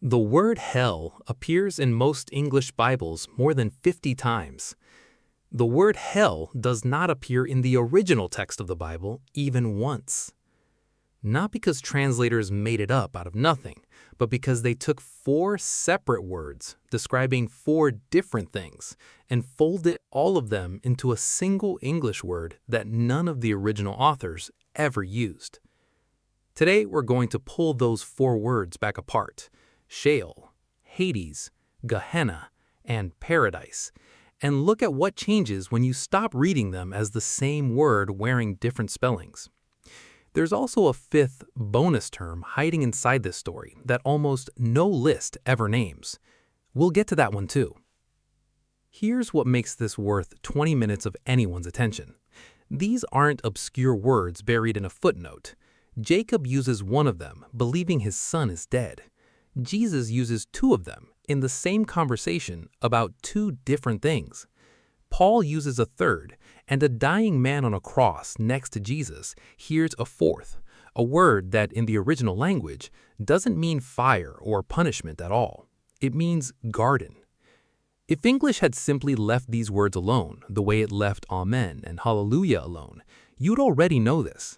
The word hell appears in most English Bibles more than 50 times. The word hell does not appear in the original text of the Bible even once. Not because translators made it up out of nothing, but because they took four separate words describing four different things and folded all of them into a single English word that none of the original authors ever used. Today, we're going to pull those four words back apart: Sheol, Hades, Gehenna, and paradise, and look at what changes when you stop reading them as the same word wearing different spellings. There's also a fifth bonus term hiding inside this story that almost no list ever names. We'll get to that one too. Here's what makes this worth 20 minutes of anyone's attention. These aren't obscure words buried in a footnote. Jacob uses one of them, believing his son is dead. Jesus uses two of them in the same conversation about two different things. Paul uses a third, and a dying man on a cross next to Jesus hears a fourth, a word that in the original language doesn't mean fire or punishment at all. It means garden. If English had simply left these words alone, the way it left amen and hallelujah alone, you'd already know this.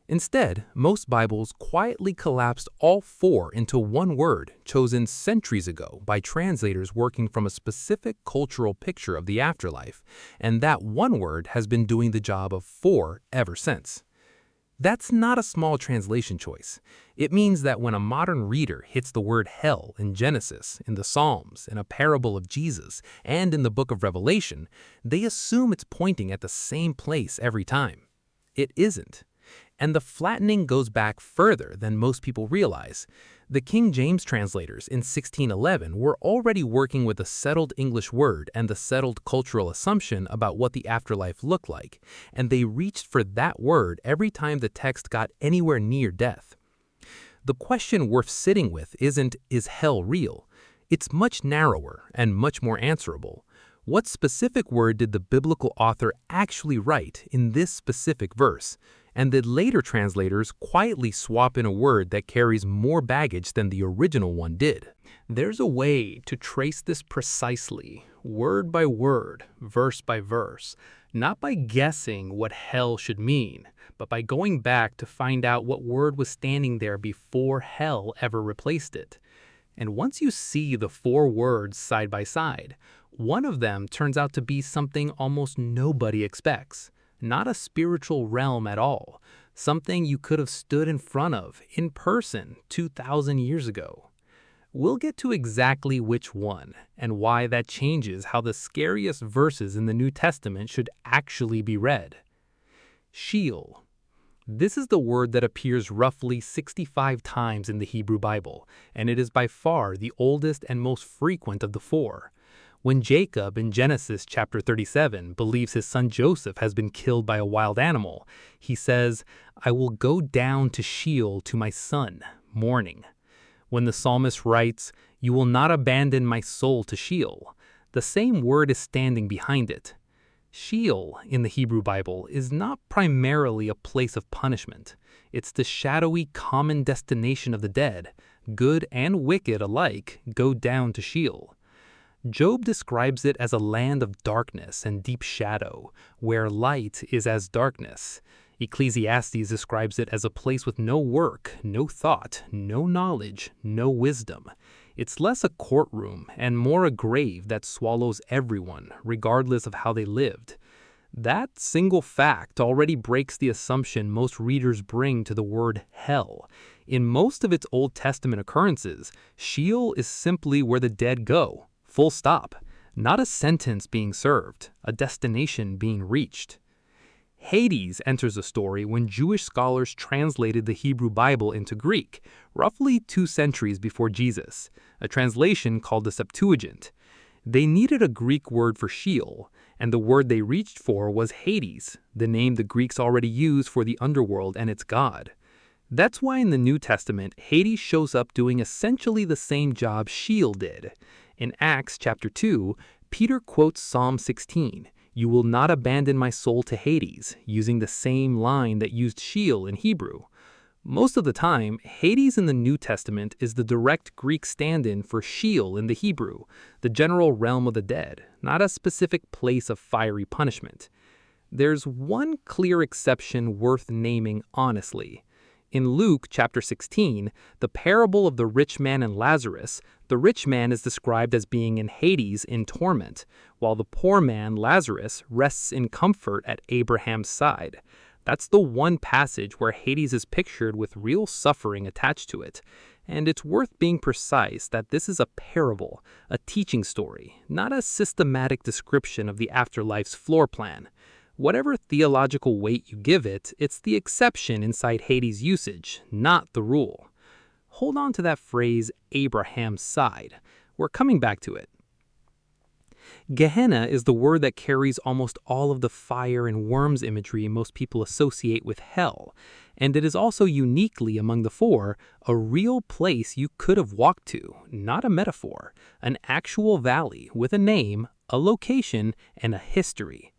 Instead, most Bibles quietly collapsed all four into one word chosen centuries ago by translators working from a specific cultural picture of the afterlife, and that one word has been doing the job of four ever since. That's not a small translation choice. It means that when a modern reader hits the word hell in Genesis, in the Psalms, in a parable of Jesus, and in the book of Revelation, they assume it's pointing at the same place every time. It isn't. And the flattening goes back further than most people realize. The King James translators in 1611 were already working with a settled English word and the settled cultural assumption about what the afterlife looked like, and they reached for that word every time the text got anywhere near death. The question worth sitting with isn't, is hell real? It's much narrower and much more answerable. What specific word did the biblical author actually write in this specific verse? And did later translators quietly swap in a word that carries more baggage than the original one did? There's a way to trace this precisely, word by word, verse by verse, not by guessing what hell should mean, but by going back to find out what word was standing there before hell ever replaced it. And once you see the four words side by side, one of them turns out to be something almost nobody expects. Not a spiritual realm at all, something you could have stood in front of in person 2,000 years ago. We'll get to exactly which one and why that changes how the scariest verses in the New Testament should actually be read. Sheol. This is the word that appears roughly 65 times in the Hebrew Bible, and it is by far the oldest and most frequent of the four. When Jacob in Genesis chapter 37 believes his son Joseph has been killed by a wild animal, he says, "I will go down to Sheol to my son, mourning." When the psalmist writes, "You will not abandon my soul to Sheol," the same word is standing behind it. Sheol in the Hebrew Bible is not primarily a place of punishment. It's the shadowy common destination of the dead. Good and wicked alike go down to Sheol. Job describes it as a land of darkness and deep shadow, where light is as darkness. Ecclesiastes describes it as a place with no work, no thought, no knowledge, no wisdom. It's less a courtroom and more a grave that swallows everyone, regardless of how they lived. That single fact already breaks the assumption most readers bring to the word hell. In most of its Old Testament occurrences, Sheol is simply where the dead go. Full stop. Not a sentence being served, a destination being reached. Hades enters the story when Jewish scholars translated the Hebrew Bible into Greek, roughly 2 centuries before Jesus, a translation called the Septuagint. They needed a Greek word for Sheol, and the word they reached for was Hades, the name the Greeks already used for the underworld and its god. That's why in the New Testament, Hades shows up doing essentially the same job Sheol did. In Acts chapter 2, Peter quotes Psalm 16, "You will not abandon my soul to Hades," using the same line that used Sheol in Hebrew. Most of the time, Hades in the New Testament is the direct Greek stand-in for Sheol in the Hebrew, the general realm of the dead, not a specific place of fiery punishment. There's one clear exception worth naming honestly. In Luke chapter 16, the parable of the rich man and Lazarus, the rich man is described as being in Hades in torment, while the poor man, Lazarus, rests in comfort at Abraham's side. That's the one passage where Hades is pictured with real suffering attached to it. And it's worth being precise that this is a parable, a teaching story, not a systematic description of the afterlife's floor plan. Whatever theological weight you give it, it's the exception inside Hades' usage, not the rule. Hold on to that phrase, Abraham's side. We're coming back to it. Gehenna is the word that carries almost all of the fire and worms imagery most people associate with hell, and it is also uniquely among the four a real place you could have walked to, not a metaphor, an actual valley with a name, a location, and a history.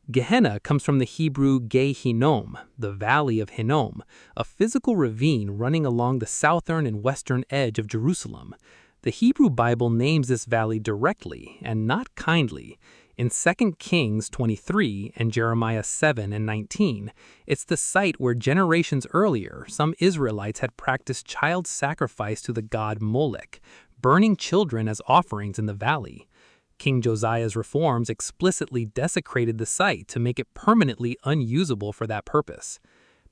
Gehenna comes from the Hebrew Gehinnom, the Valley of Hinnom, a physical ravine running along the southern and western edge of Jerusalem. The Hebrew Bible names this valley directly and not kindly. In 2 Kings 23 and Jeremiah 7 and 19, it's the site where generations earlier some Israelites had practiced child sacrifice to the god Molech, burning children as offerings in the valley. King Josiah's reforms explicitly desecrated the site to make it permanently unusable for that purpose.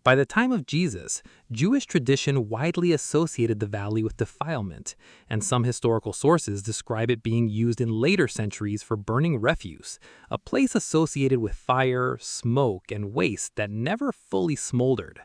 By the time of Jesus, Jewish tradition widely associated the valley with defilement, and some historical sources describe it being used in later centuries for burning refuse, a place associated with fire, smoke, and waste that never fully smoldered.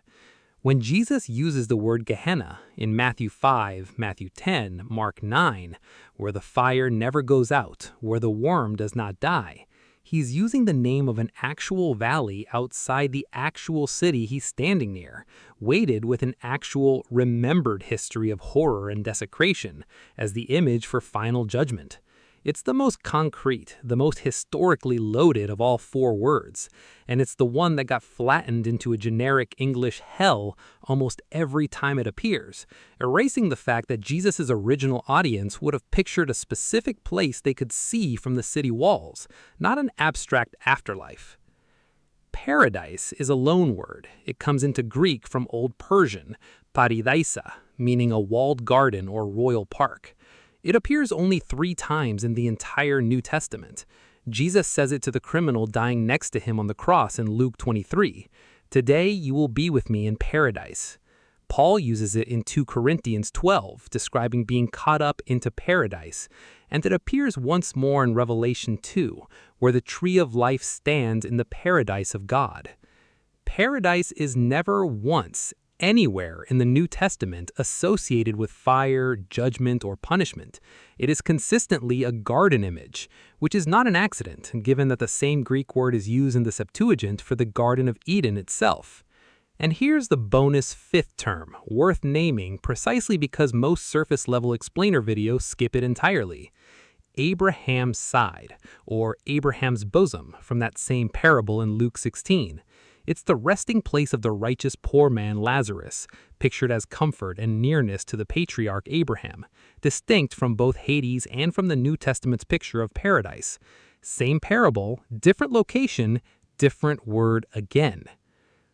When Jesus uses the word Gehenna in Matthew 5, Matthew 10, Mark 9, where the fire never goes out, where the worm does not die, he's using the name of an actual valley outside the actual city he's standing near, weighted with an actual remembered history of horror and desecration as the image for final judgment. It's the most concrete, the most historically loaded of all four words, and it's the one that got flattened into a generic English hell almost every time it appears, erasing the fact that Jesus' original audience would have pictured a specific place they could see from the city walls, not an abstract afterlife. Paradise is a loan word. It comes into Greek from Old Persian, paradiesa, meaning a walled garden or royal park. It appears only 3 times in the entire New Testament. Jesus says it to the criminal dying next to him on the cross in Luke 23. "Today you will be with me in paradise." Paul uses it in 2 Corinthians 12, describing being caught up into paradise, and it appears once more in Revelation 2, where the tree of life stands in the paradise of God. Paradise is never once anywhere in the New Testament associated with fire, judgment, or punishment. It is consistently a garden image, which is not an accident, given that the same Greek word is used in the Septuagint for the Garden of Eden itself. And here's the bonus 5th term, worth naming precisely because most surface-level explainer videos skip it entirely. Abraham's side, or Abraham's bosom, from that same parable in Luke 16. It's the resting place of the righteous poor man Lazarus, pictured as comfort and nearness to the patriarch Abraham, distinct from both Hades and from the New Testament's picture of paradise. Same parable, different location, different word again.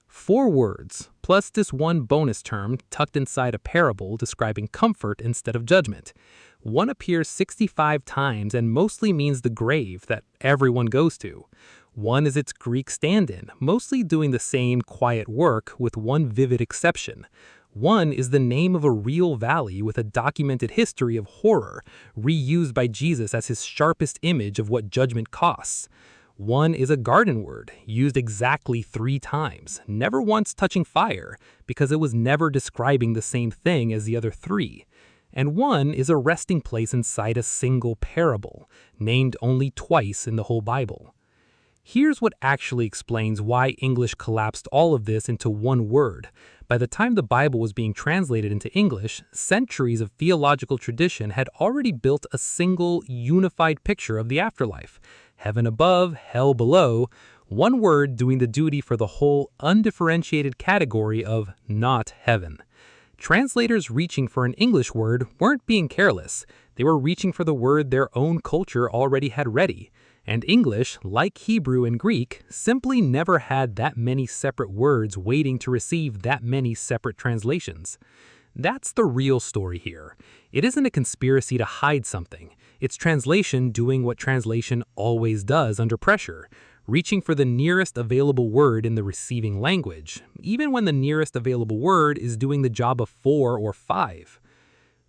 4 words, plus this one bonus term tucked inside a parable describing comfort instead of judgment. One appears 65 times and mostly means the grave that everyone goes to. One is its Greek stand-in, mostly doing the same quiet work with one vivid exception. One is the name of a real valley with a documented history of horror, reused by Jesus as his sharpest image of what judgment costs. One is a garden word, used exactly 3 times, never once touching fire, because it was never describing the same thing as the other 3. And one is a resting place inside a single parable, named only twice in the whole Bible. Here's what actually explains why English collapsed all of this into one word. By the time the Bible was being translated into English, centuries of theological tradition had already built a single, unified picture of the afterlife. Heaven above, hell below, one word doing the duty for the whole undifferentiated category of not heaven. Translators reaching for an English word weren't being careless. They were reaching for the word their own culture already had ready. And English, like Hebrew and Greek, simply never had that many separate words waiting to receive that many separate translations. That's the real story here. It isn't a conspiracy to hide something. It's translation doing what translation always does under pressure, reaching for the nearest available word in the receiving language, even when the nearest available word is doing the job of 4 or 5.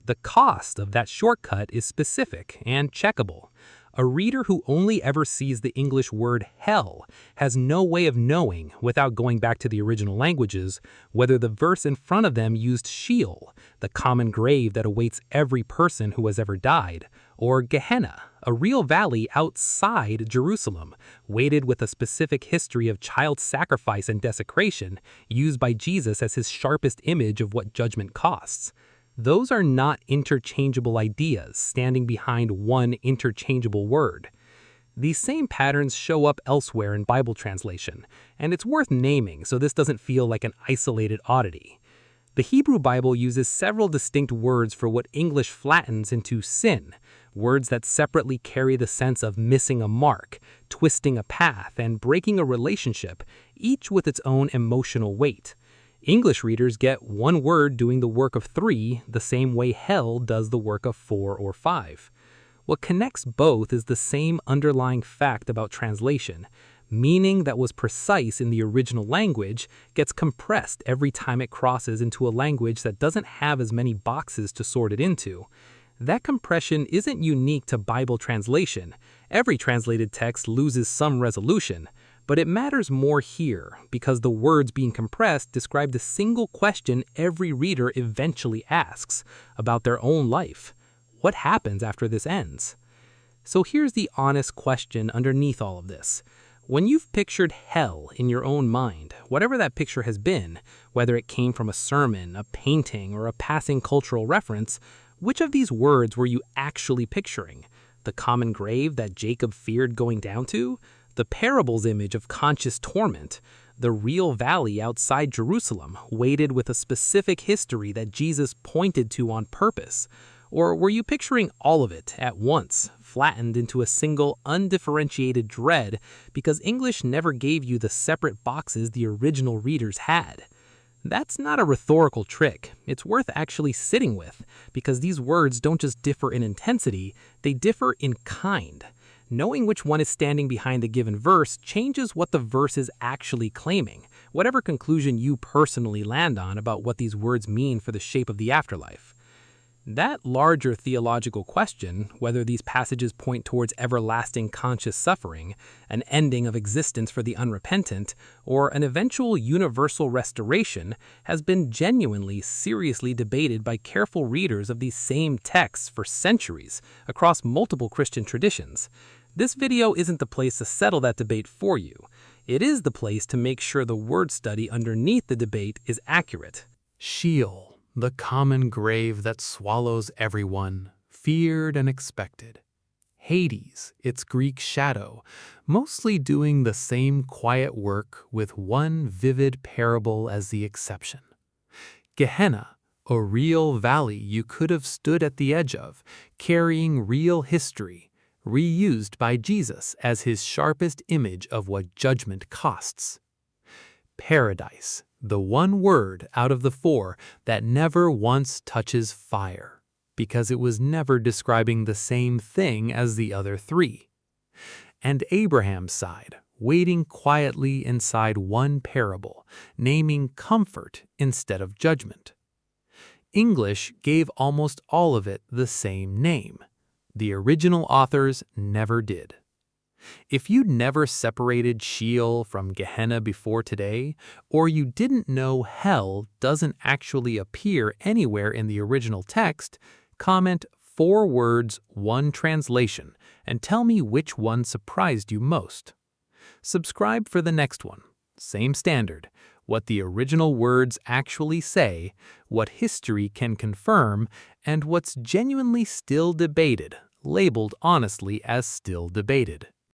The cost of that shortcut is specific and checkable. A reader who only ever sees the English word hell has no way of knowing, without going back to the original languages, whether the verse in front of them used Sheol, the common grave that awaits every person who has ever died, or Gehenna, a real valley outside Jerusalem, weighted with a specific history of child sacrifice and desecration, used by Jesus as his sharpest image of what judgment costs. Those are not interchangeable ideas standing behind one interchangeable word. These same patterns show up elsewhere in Bible translation, and it's worth naming so this doesn't feel like an isolated oddity. The Hebrew Bible uses several distinct words for what English flattens into sin, words that separately carry the sense of missing a mark, twisting a path, and breaking a relationship, each with its own emotional weight. English readers get one word doing the work of 3 the same way hell does the work of 4 or 5. What connects both is the same underlying fact about translation. Meaning that was precise in the original language gets compressed every time it crosses into a language that doesn't have as many boxes to sort it into. That compression isn't unique to Bible translation. Every translated text loses some resolution. But it matters more here because the words being compressed describe the single question every reader eventually asks about their own life. What happens after this ends? So here's the honest question underneath all of this. When you've pictured hell in your own mind, whatever that picture has been, whether it came from a sermon, a painting, or a passing cultural reference, which of these words were you actually picturing? The common grave that Jacob feared going down to? The parable's image of conscious torment, the real valley outside Jerusalem, weighted with a specific history that Jesus pointed to on purpose? Or were you picturing all of it at once, flattened into a single undifferentiated dread because English never gave you the separate boxes the original readers had? That's not a rhetorical trick. It's worth actually sitting with, because these words don't just differ in intensity, they differ in kind. Knowing which one is standing behind the given verse changes what the verse is actually claiming, whatever conclusion you personally land on about what these words mean for the shape of the afterlife. That larger theological question, whether these passages point towards everlasting conscious suffering, an ending of existence for the unrepentant, or an eventual universal restoration, has been genuinely, seriously debated by careful readers of these same texts for centuries across multiple Christian traditions. This video isn't the place to settle that debate for you. It is the place to make sure the word study underneath the debate is accurate. Sheol, the common grave that swallows everyone, feared and expected. Hades, its Greek shadow, mostly doing the same quiet work with one vivid parable as the exception. Gehenna, a real valley you could have stood at the edge of, carrying real history, reused by Jesus as his sharpest image of what judgment costs. Paradise, the one word out of the 4 that never once touches fire, because it was never describing the same thing as the other 3. And Abraham's side, waiting quietly inside one parable, naming comfort instead of judgment. English gave almost all of it the same name. The original authors never did. If you'd never separated Sheol from Gehenna before today, or you didn't know hell doesn't actually appear anywhere in the original text, comment 4 words, 1 translation, and tell me which one surprised you most. Subscribe for the next one. Same standard. What the original words actually say, what history can confirm, and what's genuinely still debated, labeled honestly as still debated.